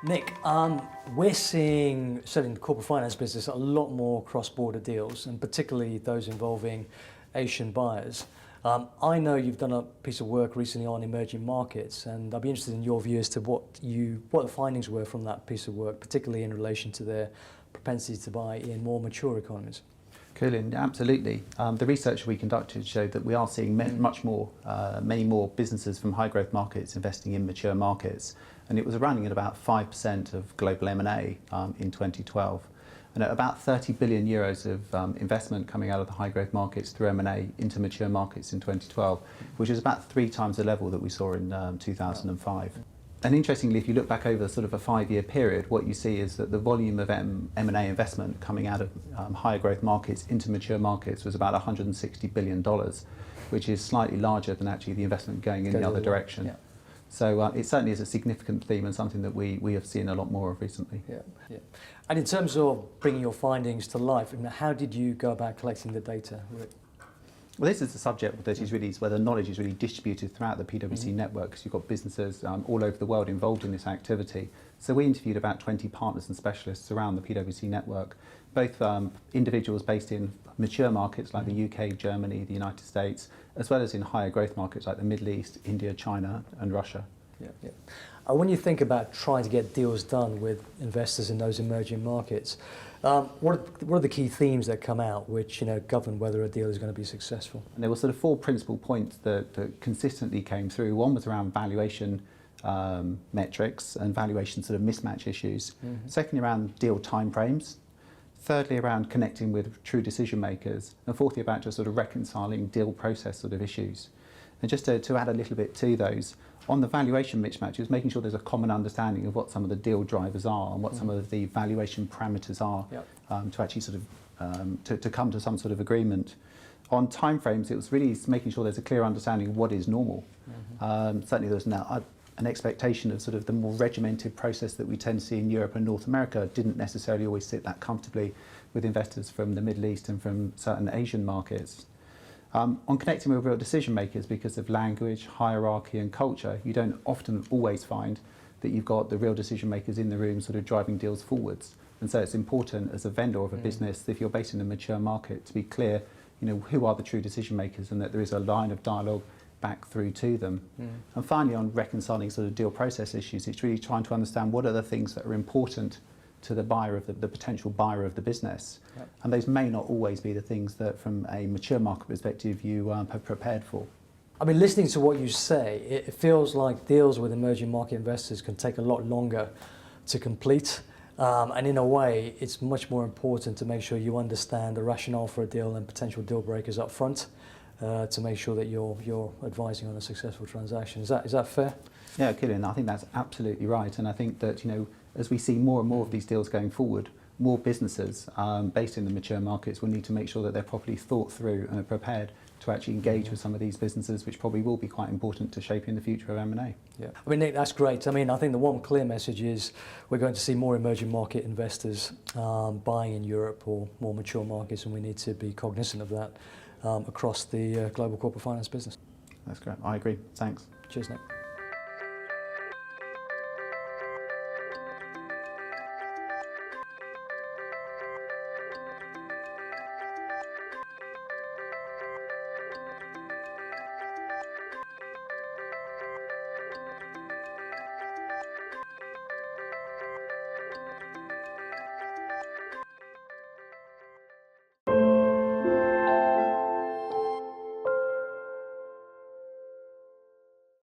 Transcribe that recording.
Nick, we're seeing, certainly in the corporate finance business, a lot more cross-border deals, and particularly those involving Asian buyers. I know you've done a piece of work recently on emerging markets, and I'd be interested in your view as to what the findings were from that piece of work, particularly in relation to their propensity to buy in more mature economies. Coolin, absolutely. The research we conducted showed that we are seeing many more businesses from high growth markets investing in mature markets, and it was running at about 5% of global M&A in 2012, and at about 30 billion euros of investment coming out of the high growth markets through M&A into mature markets in 2012, which is about 3 times the level that we saw in 2005. And interestingly, if you look back over sort of a 5-year period, what you see is that the volume of M&A investment coming out of higher growth markets into mature markets was about $160 billion, which is slightly larger than actually the investment going in the other direction. Yeah. So it certainly is a significant theme and something that we have seen a lot more of recently. Yeah, yeah. And in terms of bringing your findings to life, how did you go about collecting the data? Well, this is a subject that is really where the knowledge is really distributed throughout the PwC network, because you've got businesses all over the world involved in this activity. So we interviewed about 20 partners and specialists around the PwC network, both individuals based in mature markets like the UK, Germany, the United States, as well as in higher growth markets like the Middle East, India, China and Russia. Yeah, yeah. When you think about trying to get deals done with investors in those emerging markets, what are the key themes that come out which govern whether a deal is going to be successful? And there were sort of 4 principal points that consistently came through. One was around valuation metrics and valuation sort of mismatch issues. Secondly, around deal timeframes. Thirdly, around connecting with true decision makers. And fourthly, about just sort of reconciling deal process sort of issues. And just to add a little bit to those, on the valuation mismatches, making sure there's a common understanding of what some of the deal drivers are and what some of the valuation parameters are to actually sort of to come to some sort of agreement. On timeframes, it was really making sure there's a clear understanding of what is normal. Certainly there was now an expectation of sort of the more regimented process that we tend to see in Europe and North America didn't necessarily always sit that comfortably with investors from the Middle East and from certain Asian markets. On connecting with real decision makers, because of language, hierarchy and culture, you don't often always find that you've got the real decision makers in the room sort of driving deals forwards. And so it's important as a vendor of a business, if you're based in a mature market, to be clear, who are the true decision makers and that there is a line of dialogue back through to them. And finally, on reconciling sort of deal process issues, it's really trying to understand what are the things that are important to the buyer of the potential buyer of the business. And those may not always be the things that from a mature market perspective you have prepared for. I mean, listening to what you say, it feels like deals with emerging market investors can take a lot longer to complete. And in a way, it's much more important to make sure you understand the rationale for a deal and potential deal breakers up front to make sure that you're advising on a successful transaction. Is that fair? Yeah, Coolin, I think that's absolutely right. And I think that, as we see more and more of these deals going forward, more businesses based in the mature markets will need to make sure that they're properly thought through and are prepared to actually engage with some of these businesses, which probably will be quite important to shaping the future of M&A. Yeah, I mean, Nick, that's great. I mean, I think the one clear message is we're going to see more emerging market investors buying in Europe or more mature markets, and we need to be cognizant of that across the global corporate finance business. That's great. I agree. Thanks. Cheers, Nick.